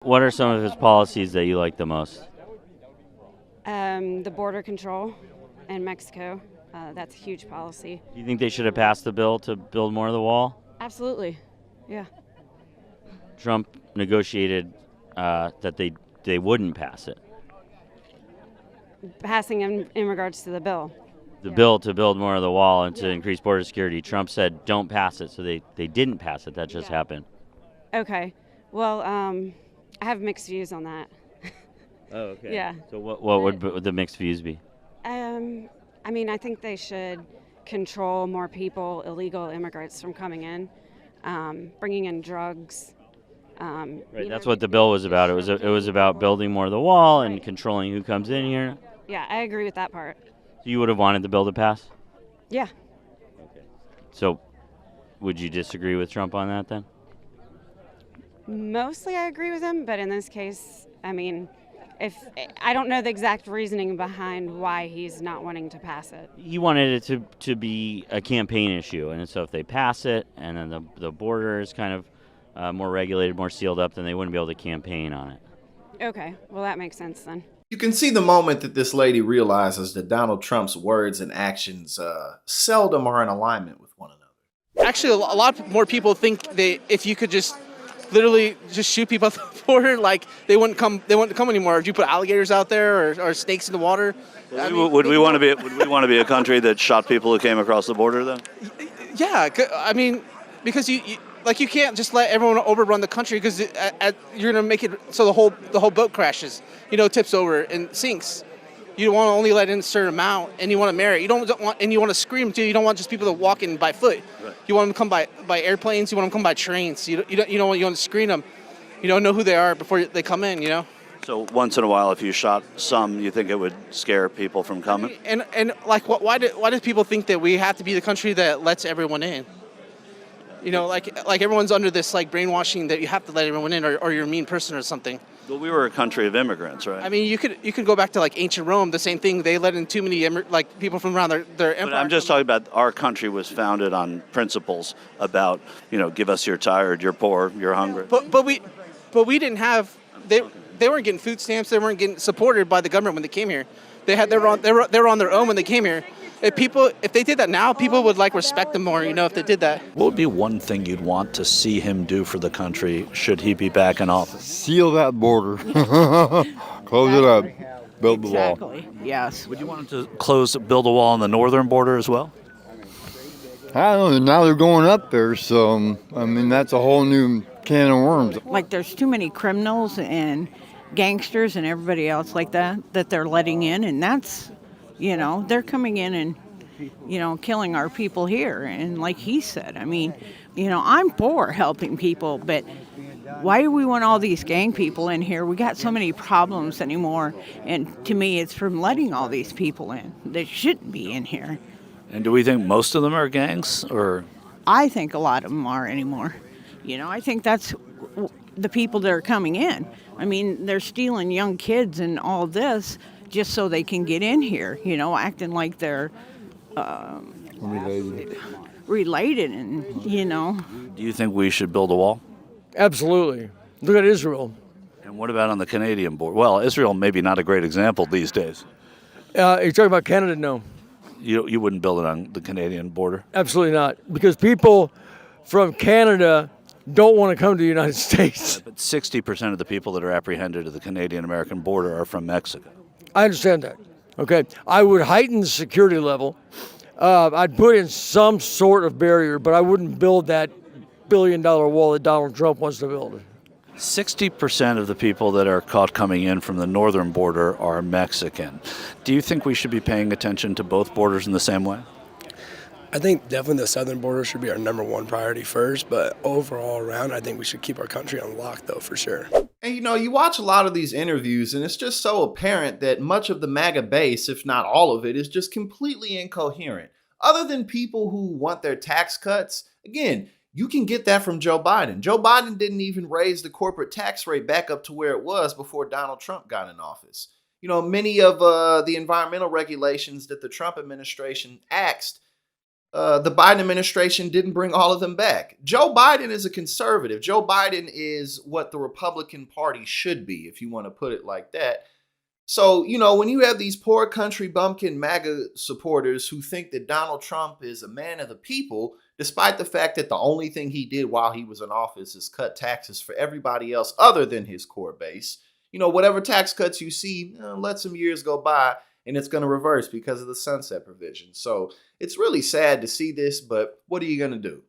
What are some of his policies that you like the most? The border control in Mexico. That's a huge policy. Do you think they should have passed the bill to build more of the wall? Absolutely. Yeah. Trump negotiated that they wouldn't pass it. Passing in regards to the bill. The Yeah. bill to build more of the wall and to Yeah. increase border security. Trump said don't pass it, so they didn't pass it. That just Yeah. happened. Okay. Well, I have mixed views on that. Oh, okay. Yeah. So what would the mixed views be? I mean, I think they should control more people, illegal immigrants, from coming in, bringing in drugs. Right. That's what the bill was about. It was about building more of the wall and controlling who comes in here. Yeah, I agree with that part. So you would have wanted the bill to pass. Yeah. Okay. So would you disagree with Trump on that then? Mostly I agree with him, but in this case, I mean, if I don't know the exact reasoning behind why he's not wanting to pass it. He wanted it to be a campaign issue, and so if they pass it, and then the border is kind of more regulated, more sealed up, then they wouldn't be able to campaign on it. Okay, well, that makes sense then. You can see the moment that this lady realizes that Donald Trump's words and actions seldom are in alignment with one another. Actually, a lot more people think they if you could just literally just shoot people at the border, like they wouldn't come anymore. If you put alligators out there or snakes in the water. Would we want to be a country that shot people who came across the border then? Yeah, I mean, because you can't just let everyone overrun the country because you're gonna make it so the whole boat crashes, tips over and sinks. You want to only let in a certain amount, and you want to marry. You don't want, and you want to scream too. You don't want just people to walk in by foot. Right. You want them to come by airplanes. You want them to come by trains. You want to screen them. You don't know who they are before they come in. So once in a while, if you shot some, you think it would scare people from coming? And like, why do people think that we have to be the country that lets everyone in? Like everyone's under this like brainwashing that you have to let everyone in, or you're a mean person or something. Well, we were a country of immigrants, right? I mean, you could go back to like ancient Rome. The same thing. They let in too many people from around their empire. But I'm just talking about our country was founded on principles about, give us you're tired, you're poor, you're hungry. But we didn't have they weren't getting food stamps. They weren't getting supported by the government when they came here. They were on their own when they came here. If they did that now, people would like respect them more. If they did that. What would be one thing you'd want to see him do for the country should he be back in office? Seal that border. Close it up. Build the wall. Exactly. Yes. Would you want him to build a wall on the northern border as well? I don't know. Now they're going up there, so that's a whole new can of worms. Like there's too many criminals and gangsters and everybody else like that they're letting in, and that's, they're coming in and, killing our people here. And like he said, I'm for helping people, but why do we want all these gang people in here? We got so many problems anymore. And to me, it's from letting all these people in that shouldn't be in here. And do we think most of them are gangs, or? I think a lot of them are anymore. I think that's the people that are coming in. They're stealing young kids and all this just so they can get in here, acting like they're related and. Do you think we should build a wall? Absolutely. Look at Israel. And what about on the Canadian border? Well, Israel maybe not a great example these days. You're talking about Canada? No, You wouldn't build it on the Canadian border? absolutely not. Because people from Canada don't want to come to the United States. But 60% of the people that are apprehended at the Canadian-American border are from Mexico. I understand that. Okay. I would heighten the security level. I'd put in some sort of barrier, but I wouldn't build that billion-dollar wall that Donald Trump wants to build. 60% of the people that are caught coming in from the northern border are Mexican. Do you think we should be paying attention to both borders in the same way? I think definitely the southern border should be our number one priority first, but overall around, I think we should keep our country on lock, though, for sure. And you watch a lot of these interviews, and it's just so apparent that much of the MAGA base, if not all of it, is just completely incoherent. Other than people who want their tax cuts, again, you can get that from Joe Biden. Joe Biden didn't even raise the corporate tax rate back up to where it was before Donald Trump got in office. Many of the environmental regulations that the Trump administration axed the Biden administration didn't bring all of them back. Joe Biden is a conservative. Joe Biden is what the Republican Party should be, if you want to put it like that. So, when you have these poor country bumpkin MAGA supporters who think that Donald Trump is a man of the people, despite the fact that the only thing he did while he was in office is cut taxes for everybody else other than his core base, whatever tax cuts you see, let some years go by and it's going to reverse because of the sunset provision. So it's really sad to see this, but what are you going to do?